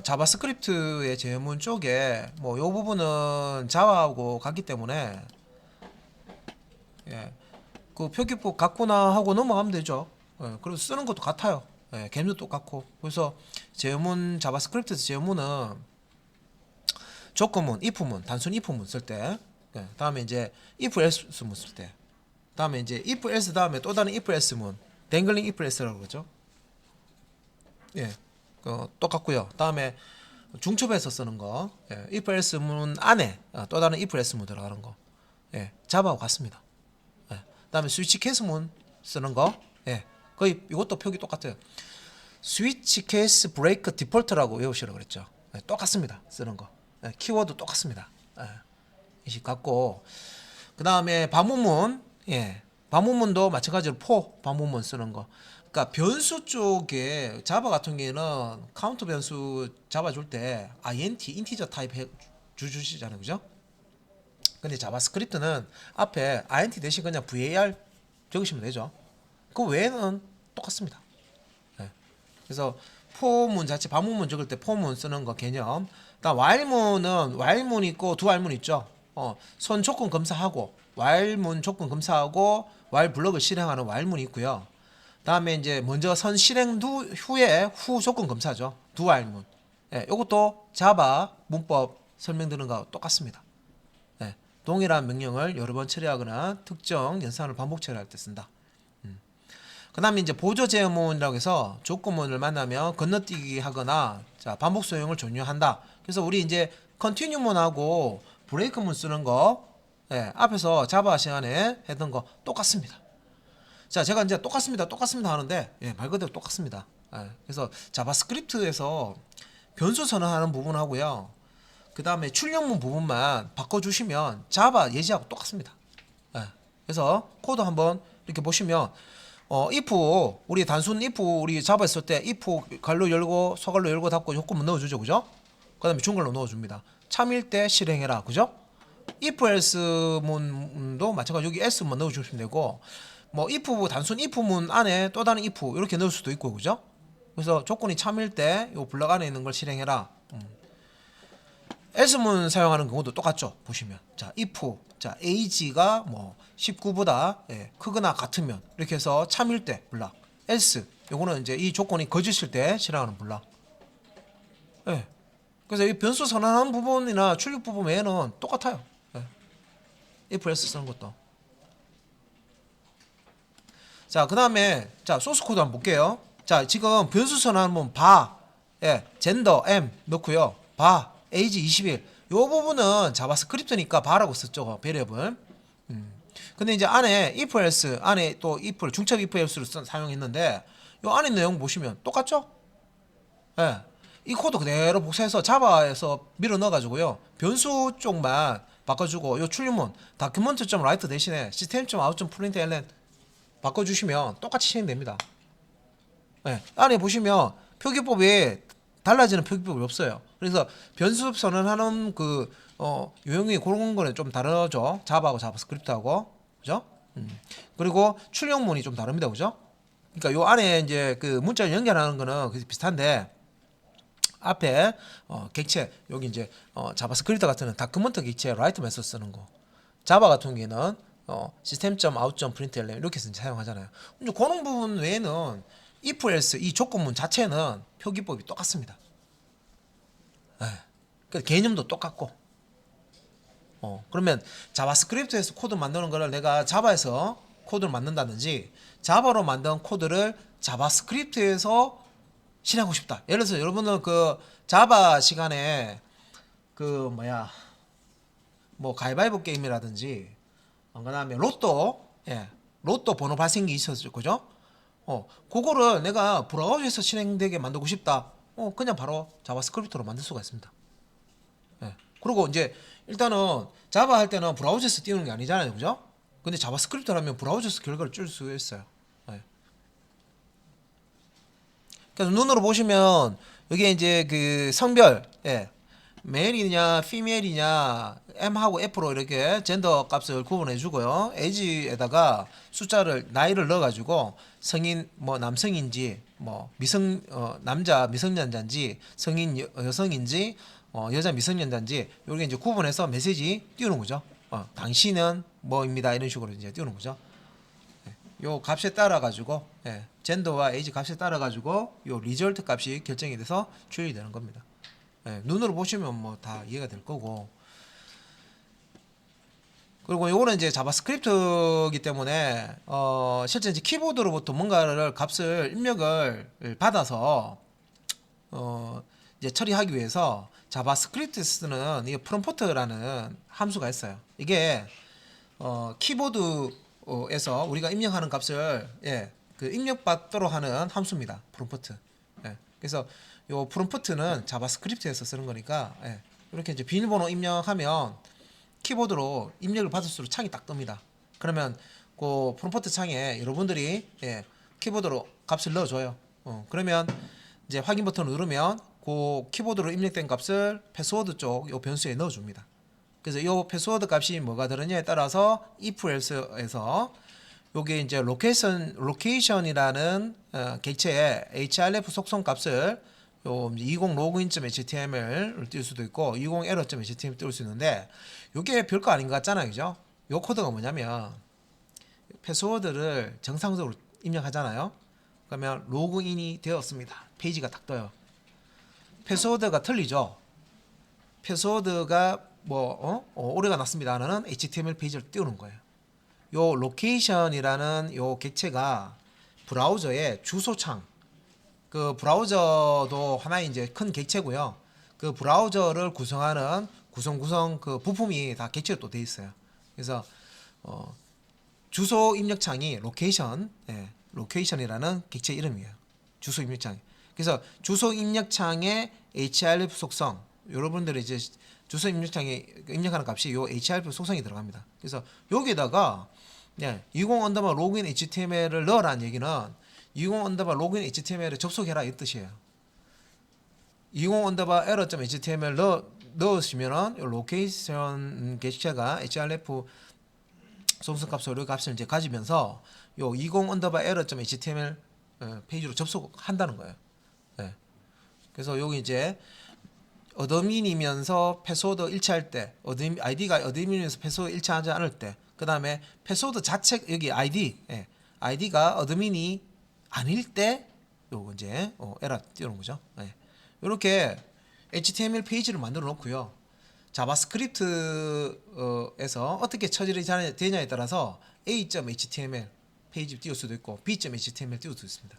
자바스크립트의 제문 쪽에 뭐 요 부분은 자바하고 같기 때문에 예, 그 표기법 같구나 하고 넘어가면 되죠. 예, 그리고 쓰는 것도 같아요. 예, 개념도 똑같고. 그래서 제문 자바스크립트에서 제문은 조건문, if문, 단순 if문 쓸 때, 예, 다음에 이제 if else문 쓸 때, 다음에 이제 if else 다음에 또 다른 if else문, 댕글링 if else라고 그러죠. 예, 똑같고요. 다음에 중첩해서 쓰는 거, 예, if else문 안에 또 다른 if else문 들어가는 거, 예, 자바하고 같습니다. 예, 다음에 스위치 케이스문 쓰는 거, 예, 거의 이것도 표기 똑같아요. 스위치 케이스 브레이크 디폴트라고 외우시라고 그랬죠. 예, 똑같습니다. 쓰는 거. 예, 키워드 똑같습니다. 예, 이식 같고 그 다음에 반문문, 예, 반문문도 마찬가지로 반문문 쓰는 거. 그러니까 변수 쪽에 자바 같은 경우에는 카운트 변수 잡아줄 때 int 인티저 타입 주시잖아요, 그죠? 근데 자바스크립트는 앞에 int 대신 그냥 var 적으시면 되죠. 그 외에는 똑같습니다. 예. 그래서 포문 자체 반문문 적을 때 포문 쓰는 거 개념. 다음 while문은 while문 있고 두 while문 있죠. 선 조건 검사하고 while문 조건 검사하고 while 블럭을 실행하는 while문이 있고요. 다음에 이제 먼저 선 실행 후에 후 조건 검사죠. 두 while문. 예, 이것도 자바 문법 설명드리는 거 똑같습니다. 예, 동일한 명령을 여러 번 처리하거나 특정 연산을 반복 처리할 때 쓴다. 그 다음에 이제 보조 제어문이라고 해서 조건문을 만나면 건너뛰기 하거나 자, 반복 소용을 종료한다. 그래서 우리 이제 컨티뉴문하고 브레이크문 쓰는 거, 예, 앞에서 자바 시간에 했던 거 똑같습니다. 자, 제가 이제 똑같습니다 하는데, 예, 말 그대로 똑같습니다. 예, 그래서 자바스크립트에서 변수 선언하는 부분하고요, 그 다음에 출력문 부분만 바꿔주시면 자바 예제하고 똑같습니다. 예, 그래서 코드 한번 이렇게 보시면 if 우리 단순 if 우리 자바 했을 때 if 갈로 열고 소갈로 열고 닫고 조건문 넣어주죠, 그죠? 그 다음에 중괄로 넣어줍니다. 참일 때 실행해라, 그죠? if else 문도 마찬가지로 여기 else만 넣어주시면 되고, 뭐 if 단순 if문 안에 또 다른 if 이렇게 넣을 수도 있고, 그죠? 그래서 조건이 참일 때 이 블럭 안에 있는 걸 실행해라. else문 사용하는 경우도 똑같죠. 보시면 자 if 자 age가 뭐 19보다 예, 크거나 같으면 이렇게 해서 참일 때 블락 else 요거는 이제 이 조건이 거짓일 때 실행하는 블락. 예. 그래서 이 변수 선언하는 부분이나 출력 부분 외에는 똑같아요. 예. if else 쓰는 것도. 자, 그 다음에 자 소스 코드 한번 볼게요. 자, 지금 변수 선언하면 바, 예, 젠더 m 넣고요. 바 age 21. 요 부분은 자바스크립트니까 바라고 썼죠, 베리어블. 근데 이제 안에 if else 안에 또 if를 중첩 if else를 사용했는데 요 안에 내용 보시면 똑같죠? 예. 이 코드 그대로 복사해서 자바에서 밀어 넣어가지고요. 변수 쪽만 바꿔주고 요 출력문 document.write 대신에 system.out.println 바꿔주시면 똑같이 실행됩니다. 예. 안에 보시면 표기법이 달라지는 표기법이 없어요. 그래서 변수 선언하는 그 유형이 그런 거는 좀 다르죠. 자바하고 자바스크립트하고, 그죠? 그리고 출력문이 좀 다릅니다, 그죠? 그러니까 요 안에 이제 그 문자를 연결하는 거는 비슷한데 앞에 객체 여기 이제 자바스크립트 같은 는 다큐먼트 객체 라이트 메소드 쓰는 거. 자바 같은 경우에는 system.out.println 이렇게 해서 사용하잖아요. 이제 그런 부분 외에는 if else 이 조건문 자체는 표기법이 똑같습니다. 그 개념도 똑같고. 그러면 자바스크립트에서 코드 만드는 거를 내가 자바에서 코드를 만든다든지 자바로 만든 코드를 자바스크립트에서 실행하고 싶다. 예를 들어서 여러분은 그 자바 시간에 그 뭐 가위바위보 게임이라든지 그다음에 로또, 예, 로또 번호 발생기 있었죠, 그죠? 그거를 내가 브라우저에서 실행되게 만들고 싶다. 그냥 바로 자바스크립트로 만들 수가 있습니다. 예. 그리고 이제 일단은 자바 할 때는 브라우저에서 띄우는 게 아니잖아요, 그죠? 근데 자바스크립트라면 브라우저에서 결과를 줄 수 있어요. 예. 그래서 눈으로 보시면 여기 이제 그 성별, 예, 메일이냐 피메일이냐 M하고 F로 이렇게 젠더 값을 구분해 주고요. 에이지에다가 숫자를 나이를 넣어 가지고 성인 뭐 남성인지 뭐 미성 남자 미성년자인지 성인 여성인지 여자 미성년자인지 요게 이제 구분해서 메시지 띄우는 거죠. 당신은 뭐입니다 이런 식으로 이제 띄우는 거죠. 요 값에 따라 가지고 젠더와 에이지 값에 따라 가지고 요 리절트 값이 결정이 돼서 출력이 되는 겁니다. 눈으로 보시면 뭐 다 이해가 될 거고. 그리고 요거는 이제 자바스크립트이기 때문에 실제 이제 키보드로부터 뭔가를 값을 입력을 받아서 이제 처리하기 위해서 자바스크립트 쓰는 이 프롬프트라는 함수가 있어요. 이게 키보드에서 우리가 입력하는 값을 그 입력받도록 하는 함수입니다. 프롬프트. 그래서 요 프롬프트는 자바스크립트에서 쓰는 거니까 이렇게 이제 비밀번호 입력하면 키보드로 입력을 받을수록 창이 딱 뜹니다. 그러면 그 프롬프트 창에 여러분들이 키보드로 값을 넣어줘요. 그러면 이제 확인 버튼을 누르면 그 키보드로 입력된 값을 패스워드 쪽 요 변수에 넣어줍니다. 그래서 요 패스워드 값이 뭐가 들었냐에 따라서 if else에서 요게 이제 로케이션이라는 객체의 href 속성 값을 요 20 login.html을 띄울 수도 있고 20 error.html 띄울 수 있는데 요게 별거 아닌 것 같잖아요, 그죠? 요 코드가 뭐냐면 패스워드를 정상적으로 입력하잖아요. 그러면 로그인이 되었습니다. 페이지가 딱 떠요. 패스워드가 틀리죠. 패스워드가 뭐 오류가 났습니다 하는 HTML 페이지를 띄우는 거예요. 요 로케이션이라는 요 객체가 브라우저의 주소창, 그 브라우저도 하나의 이제 큰 객체고요. 그 브라우저를 구성하는 구성 그 부품이 다 객체로 또 돼 있어요. 그래서 주소 입력창이 로케이션이라는 객체 이름이에요. 주소 입력창. 그래서 주소 입력창의 href 속성, 여러분들이 이제 주소 입력창에 입력하는 값이 요 href 속성이 들어갑니다. 그래서 여기다가 20 언더바 로그인 html을 넣으라는 얘기는 20 언더바 로그인 html에 접속해라 이 뜻이에요. 20 언더바 error.html 넣으시면은 로케이션 객체가 href 속성 값을 값을 이제 가지면서 요 20 언더바 error.html 페이지로 접속한다는 거예요. 그래서 여기 이제 어드민이면서 패스워드 일치할 때, 아이디가 어드민이면서 패스워드 일치하지 않을 때, 그 다음에 패스워드 자체 여기 아이디가 어드민이 아닐 때 요거 이제 에러 띄우는 거죠. 이렇게 HTML 페이지를 만들어 놓고요. 자바스크립트에서 어떻게 처리가 되냐에 따라서 a.html 페이지 띄울 수도 있고 b.html 띄울 수도 있습니다.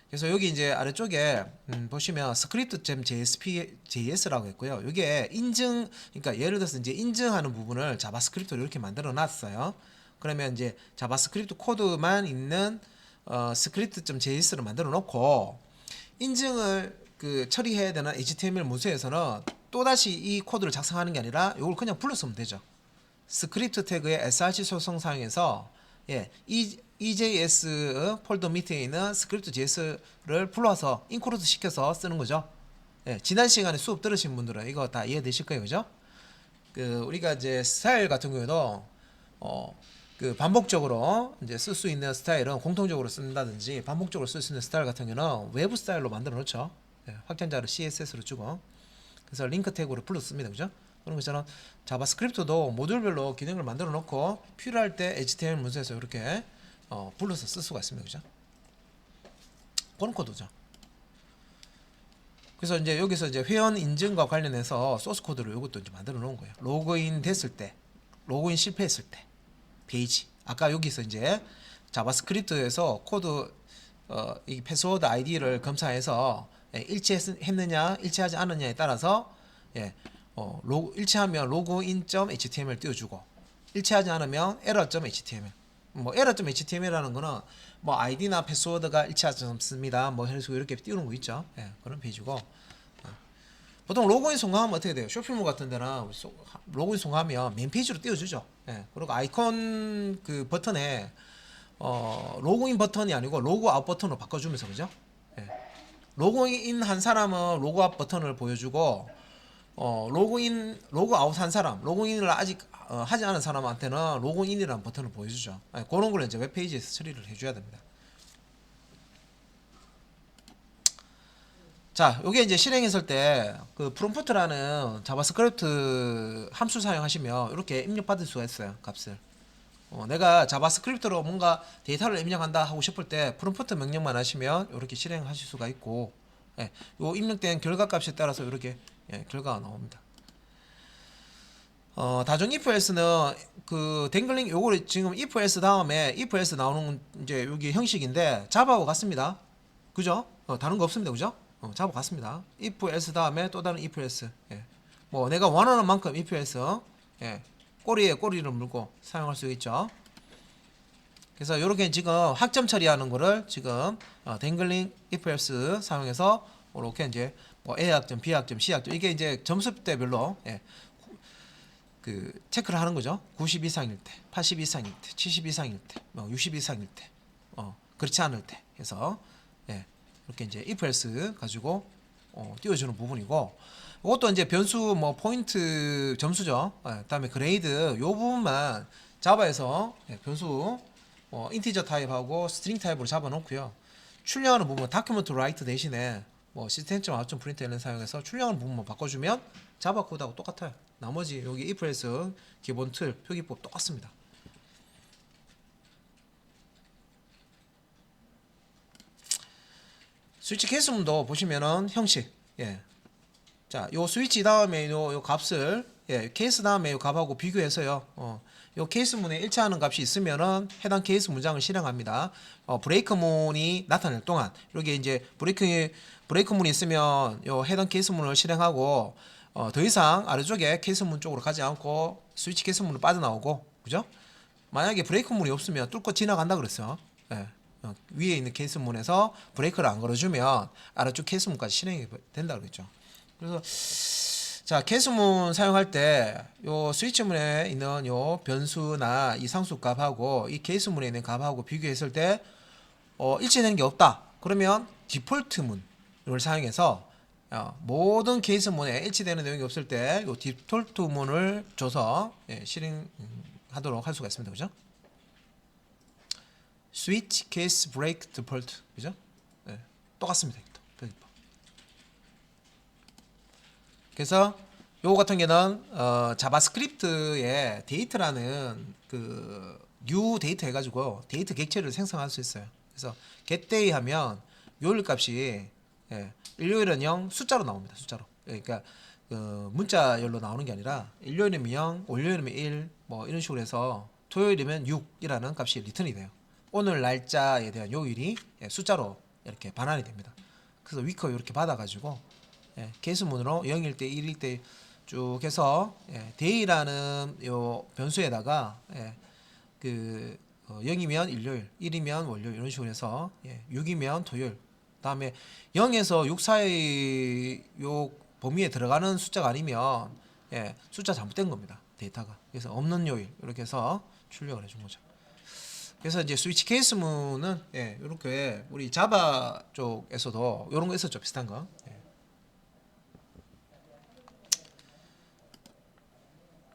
그래서 여기 이제 아래쪽에 보시면 script.js라고 있고요. 이게 인증, 그러니까 예를 들어서 이제 인증하는 부분을 자바스크립트로 이렇게 만들어 놨어요. 그러면 이제 자바스크립트 코드만 있는 script.js를 만들어 놓고 인증을 그 처리해야 되는 HTML 문서에서는 또다시 이 코드를 작성하는 게 아니라 이걸 그냥 불러쓰면 되죠. 스크립트 태그의 src 소송 사용해서 EJS 폴더 밑에 있는 script.js를 불러서 인크루드 시켜서 쓰는 거죠. 지난 시간에 수업 들으신 분들은 이거 다 이해되실 거예요, 그죠? 그 우리가 이제 스타일 같은 경우에도 그 반복적으로 이제 쓸 수 있는 스타일은 공통적으로 쓴다든지 반복적으로 쓸 수 있는 스타일 같은 경우는 외부 스타일로 만들어 놓죠. 확장자를 CSS로 주고 그래서 링크 태그로 불러 씁니다, 그죠? 그런 것처럼 자바스크립트도 모듈별로 기능을 만들어 놓고 필요할 때 HTML 문서에서 이렇게 불러서 쓸 수가 있습니다, 그죠? 그런 코드죠. 그래서 이제 여기서 이제 회원 인증과 관련해서 소스 코드를 이것도 이제 만들어 놓은 거예요. 로그인 됐을 때, 로그인 실패했을 때, 페이지. 아까 여기서 이제 자바스크립트에서 코드 이 패스워드 아이디를 검사해서 일치했느냐, 일치하지 않느냐에 따라서 일치하면 login.html 띄워주고 일치하지 않으면 error.html. 뭐 error.html이라는 거는 뭐 아이디나 패스워드가 일치하지 않습니다. 뭐 해서 이렇게 띄우는 거 있죠. 그런 페이지고. 보통 로그인 송금하면 어떻게 돼요? 쇼핑몰 같은 데는 로그인 송금하면 메인 페이지로 띄워주죠. 그리고 아이콘 그 버튼에 로그인 버튼이 아니고 로그아웃 버튼으로 바꿔주면서, 그죠? 로그인 한 사람은 로그아웃 버튼을 보여주고 로그아웃 한 사람, 로그인을 아직 하지 않은 사람한테는 로그인이라는 버튼을 보여주죠. 그런 걸 이제 웹페이지에서 처리를 해줘야 됩니다. 자, 요게 이제 실행했을 때 그 프롬프트라는 자바스크립트 함수 사용하시면 이렇게 입력받을 수가 있어요. 값을. 내가 자바스크립트로 뭔가 데이터를 입력한다 하고 싶을 때 프롬프트 명령만 하시면 이렇게 실행하실 수가 있고, 요 입력된 결과 값에 따라서 이렇게 결과가 나옵니다. 다중 if else는 그 댕글링 요거를 지금 if else 다음에 if else 나오는 이제 여기 형식인데 자바하고 같습니다. 그죠? 다른 거 없습니다. 그죠? 자바 같습니다. if else 다음에 또 다른 if else. 뭐 내가 원하는 만큼 if else 꼬리에 꼬리를 물고 사용할 수 있죠. 그래서 이렇게 지금 학점 처리하는 거를 지금 댕글링 if else 사용해서 이렇게 이제 뭐 A 학점, B 학점, C 학점 이게 이제 점수대별로 그 체크를 하는 거죠. 90 이상일 때, 80 이상일 때, 70 이상일 때, 60 이상일 때, 그렇지 않을 때 해서 이렇게 이제 if else 가지고 띄워주는 부분이고, 이것도 이제 변수 뭐 포인트 점수죠. 그다음에 그레이드 요 부분만 자바에서 변수 인티저 타입하고 스트링 타입으로 잡아놓고요. 출력하는 부분 다큐멘트 라이트 대신에 뭐 시스템.out 프린트LN 사용해서 출력하는 부분만 바꿔주면 자바 코드하고 똑같아요. 나머지 여기 if else 기본 틀 표기법 똑같습니다. 스위치 케이스문도 보시면은 형식, 자, 요 스위치 다음에 요 값을 케이스 다음에 요 값하고 비교해서요. 요 케이스문에 일치하는 값이 있으면은 해당 케이스 문장을 실행합니다. 브레이크문이 나타날 동안 이렇게 이제 브레이크문이 있으면 요 해당 케이스문을 실행하고 더 이상 아래쪽에 케이스문 쪽으로 가지 않고 스위치 케이스문으로 빠져나오고, 그죠? 만약에 브레이크문이 없으면 뚫고 지나간다 그랬어요. 위에 있는 케이스문에서 브레이크를 안 걸어주면 아래쪽 케이스문까지 실행이 된다 그랬죠. 그래서 자, 케이스문 사용할 때 요 스위치문에 있는 요 변수나 이 상수 값하고 이 케이스문에 있는 값하고 비교했을 때 일치되는 게 없다. 그러면 디폴트문을 사용해서 모든 케이스문에 일치되는 내용이 없을 때 요 디폴트문을 줘서 실행하도록 할 수가 있습니다. 그죠? 스위치 케이스 브레이크 디폴트, 그죠? 똑같습니다. 그래서 요거 같은 경우는 자바스크립트의 데이트라는 그 new 데이터 해가지고 데이터 객체를 생성할 수 있어요. 그래서 getDay 하면 요일 값이 일요일은 0 숫자로 나옵니다. 숫자로. 그러니까 문자열로 나오는 게 아니라 일요일이면 0, 월요일이면 1, 뭐 이런 식으로 해서 토요일이면 6이라는 값이 리턴이 돼요. 오늘 날짜에 대한 요일이 숫자로 이렇게 반환이 됩니다. 그래서 위커 이렇게 받아가지고 케이스문으로 0일 때 1일 때 쭉 해서 day라는 요 변수에다가 그 0이면 일요일, 1이면 월요일 이런 식으로 해서 6이면 토요일, 다음에 0에서 6 사이 요 범위에 들어가는 숫자가 아니면 숫자 잘못된 겁니다. 데이터가. 그래서 없는 요일 이렇게 해서 출력을 해준 거죠. 그래서 이제 스위치 케이스문은 이렇게 우리 자바 쪽에서도 이런 거 있었죠. 비슷한 거.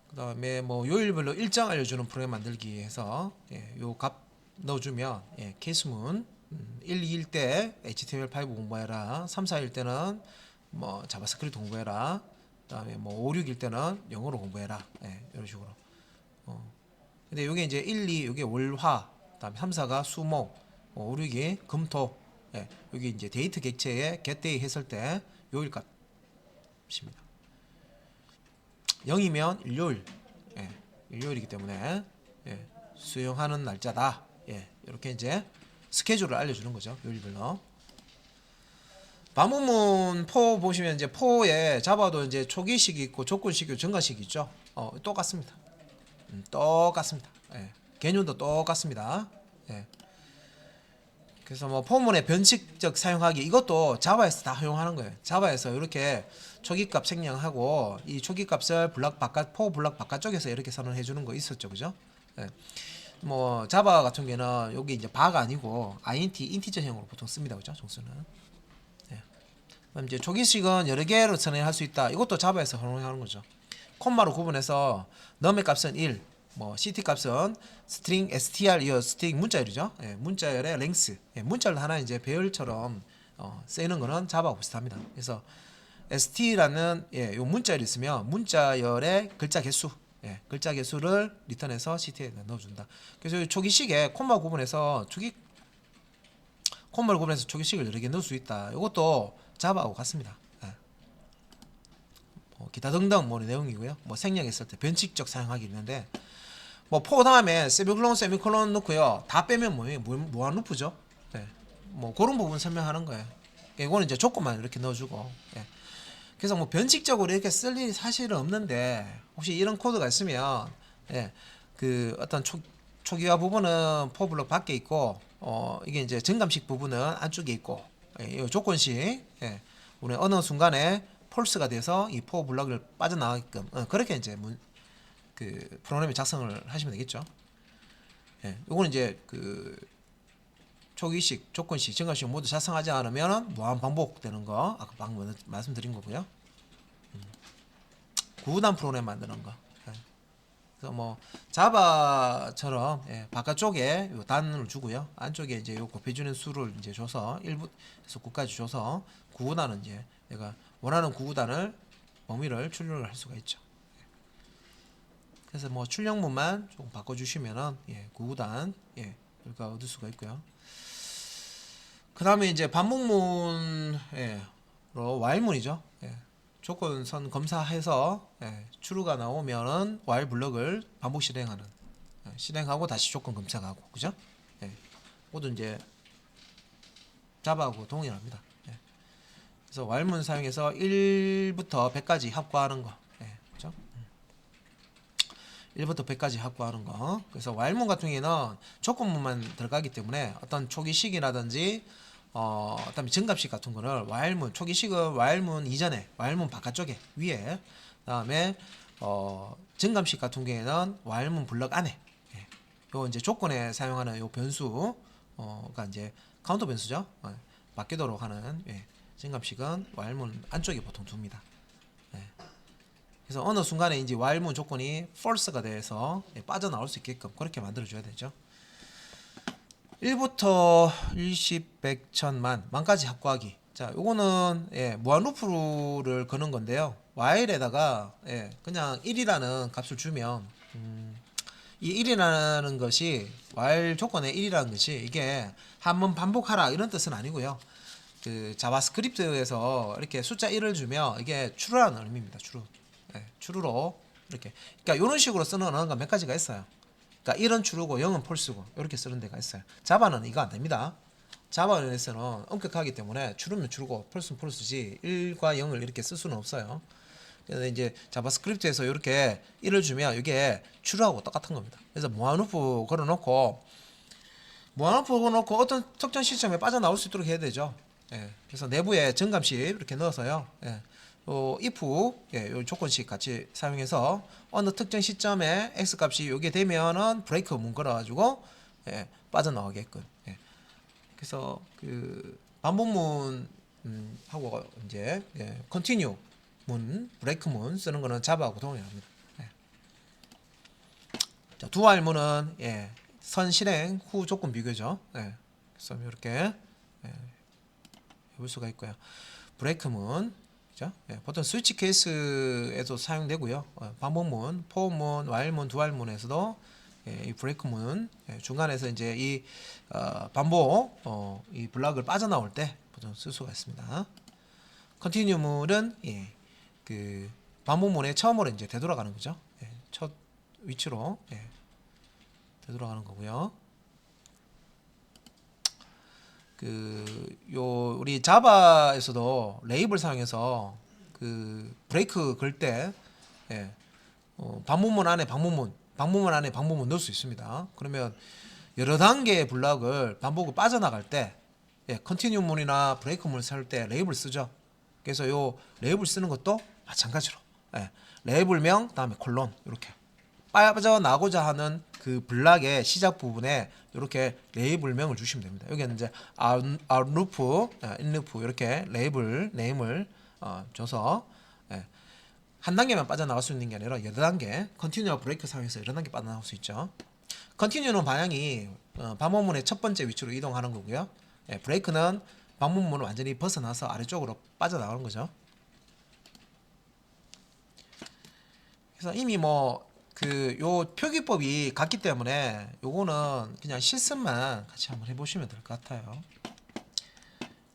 그 다음에 뭐 요일별로 일정 알려주는 프로그램 만들기 해서 요 값 넣어주면 케이스문 1, 2일 때 HTML5 공부해라, 3, 4일 때는 뭐 자바스크립트 공부해라, 그 다음에 뭐 5, 6일 때는 영어로 공부해라, 이런 식으로. 근데 요게 이제 1, 2 요게 월화, 그 다음에 3, 4가 수목, 5, 6이 금토, 여기 이제 데이트 객체에 getDay 했을 때 요일 값입니다. 0이면 일요일, 일요일이기 때문에 수용하는 날짜다. 이렇게 이제 스케줄을 알려주는 거죠. 요일별로. 반복문 4 보시면 이제 4에 자바도 이제 초기식이 있고 조건식이 있고 증가식이 있죠. 똑같습니다. 똑같습니다. 개념도 똑같습니다. 그래서 뭐 포문의 변칙적 사용하기 이것도 자바에서 다 허용하는 거예요. 자바에서 이렇게 초기값 생략하고 이 초기값을 블럭 바깥 포 블럭 바깥쪽에서 이렇게 선언해 주는 거 있었죠, 그죠? 뭐 자바 같은 경우는 여기 이제 바가 아니고 int 인티저형으로 보통 씁니다, 그죠? 정수는. 그럼 이제 초기식은 여러 개로 선행할 수 있다. 이것도 자바에서 활용하는 거죠. 콤마로 구분해서 num의 값은 1, 뭐 ct 값은 string str 이 string 문자열이죠. 예, 문자열의 length. 예, 문자열 하나 이제 배열처럼 쓰이는 거는 자바하고 비슷합니다. 그래서 st라는 요 문자열이 있으면 문자열의 글자 개수, 글자 개수를 리턴해서 ct에 넣어준다. 그래서 이 초기식에 콤마 구분해서 콤마를 구분해서 초기식을 여러 개 넣을 수 있다. 이것도 자바하고 같습니다. 기타 등등 뭐 내용이고요. 뭐 생략했을 때 변칙적 사용하기 있는데 뭐 포 다음에 세미콜론 넣고요. 다 빼면 뭐예요? 무한 루프죠. 뭐 그런 부분 설명하는 거예요. 이거는 이제 조건만 이렇게 넣어주고. 그래서 뭐 변칙적으로 이렇게 쓸 일이 사실은 없는데 혹시 이런 코드가 있으면 그 어떤 초기화 부분은 포 블록 밖에 있고 이게 이제 증감식 부분은 안쪽에 있고 이 조건식 우리 어느 순간에 폴스가 돼서 이 포 블럭을 빠져나가게끔 그렇게 이제 그 프로그램에 작성을 하시면 되겠죠. 요거는 이제 그 초기식, 조건식, 증가식 모두 작성하지 않으면 무한 반복되는 거 아까 방금 말씀드린 거고요. 구단 프로그램 만드는 거. 그래서 뭐 자바처럼 바깥쪽에 요 단을 주고요. 안쪽에 이제 요 곱해주는 수를 이제 줘서 1부에서 9까지 줘서 구구단은 이제 내가 원하는 구구단을 범위를 출력을 할 수가 있죠. 그래서 뭐 출력문만 조금 바꿔주시면은 구구단 결과 얻을 수가 있고요. 그 다음에 이제 반복문으로 while문이죠. 조건선 검사해서 true가 나오면은 while 블럭을 반복 실행하는 실행하고 다시 조건 검사하고 그죠? 모두 이제 자바하고 동일합니다. 그래서 while문 사용해서 1부터 100까지 합과하는 거 그죠? 1부터 100까지 확보하는 거. 그래서 while문 같은 경우에는 조건문만 들어가기 때문에 어떤 초기식이라든지 그다음에 증갑식 같은 거를 while문 초기식은 while문 이전에 while문 바깥쪽에 위에 그다음에 증감식 같은 경우에는 while문 블럭 안에 요 이제 조건에 사용하는 요 변수가 이제 카운터 변수죠. 바뀌도록 하는 증감식은 while문 안쪽에 보통 둡니다. 그래서 어느 순간에 이제 while문 조건이 false가 돼서 빠져나올 수 있게끔 그렇게 만들어줘야 되죠. 1부터 10, 100, 1000만 만까지 합구하기. 자, 요거는 무한 루프를 거는 건데요. while에다가 그냥 1이라는 값을 주면 이 1이라는 것이 while 조건의 1이라는 것이 이게 한번 반복하라 이런 뜻은 아니고요. 그 자바스크립트에서 이렇게 숫자 1을 주면 이게 true라는 의미입니다. true로 이렇게 그러니까 이런 식으로 쓰는 언어가 몇 가지가 있어요. 그러니까 1은 true고 0은 false고 이렇게 쓰는 데가 있어요. 자바는 이거 안 됩니다. 자바에서는 엄격하기 때문에 true면 true고 false는 false지 1과 0을 이렇게 쓸 수는 없어요. 그래서 이제 자바스크립트에서 이렇게 1을 주면 이게 true하고 똑같은 겁니다. 그래서 무한루프 걸어놓고 어떤 특정 시점에 빠져나올 수 있도록 해야 되죠. 그래서 내부에 정감식 이렇게 넣어서요. if 요 조건식 같이 사용해서 어느 특정 시점에 x 값이 요게 되면은 브레이크 문 걸어가지고 빠져나오게끔. 그래서 그 반복문 하고 이제 continue 문, 브레이크 문 쓰는 거는 자바하고 동일합니다. 자, 두 while문은 선 실행 후 조건 비교죠. 그래서 이렇게 해볼 수가 있고요. 브레이크문 그죠? 보통 스위치 케이스에도 사용되고요. 반복문, 포문, while문, 두 while문에서도 이 브레이크문 중간에서 이제 이 반복 이 블락을 빠져나올 때 보통 쓸 수가 있습니다. 컨티뉴문은 그 반복문의 처음으로 이제 되돌아가는 거죠. 첫 위치로 되돌아가는 거고요. 우리 자바에서도 레이블 사용해서 그 브레이크 걸 때 반복문 안에 방문문 안에 방문문 넣을 수 있습니다. 그러면 여러 단계의 블락을 반복을 빠져나갈 때 컨티뉴문이나 브레이크문을 쓸 때 레이블 쓰죠. 그래서 요 레이블 쓰는 것도 마찬가지로 레이블명 다음에 콜론 이렇게 빠져나고자 하는 그 블락의 시작 부분에 이렇게 레이블명을 주시면 됩니다. 여기는 이제 out루프, in루프 이렇게 레이블 네임을 줘서 한 단계만 빠져나갈 수 있는 게 아니라 여러 단계 컨티뉴와 브레이크 사용해서 여러 단계 빠져나갈 수 있죠. 컨티뉴는 방향이 방문문의 첫 번째 위치로 이동하는 거고요. 브레이크는 방문문을 완전히 벗어나서 아래쪽으로 빠져나가는 거죠. 그래서 이미 뭐 그 요 표기법이 같기 때문에 요거는 그냥 실습만 같이 한번 해보시면 될 것 같아요.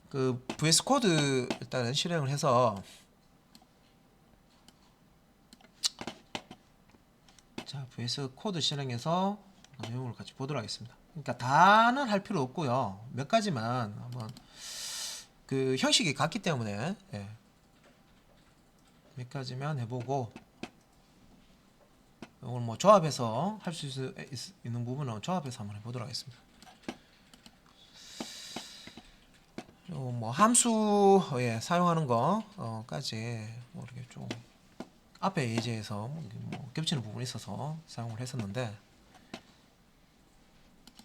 그 VS 코드 일단은 실행을 해서 자 VS 코드 실행해서 내용을 같이 보도록 하겠습니다. 그러니까 다는 할 필요 없고요. 몇 가지만 한번 그 형식이 같기 때문에 몇 가지만 해보고 이걸 뭐 조합해서 할 수 있는 부분은 조합해서 한번 해보도록 하겠습니다. 뭐 함수에 사용하는 거까지 뭐 이렇게 좀 앞에 예제에서 뭐 겹치는 부분이 있어서 사용을 했었는데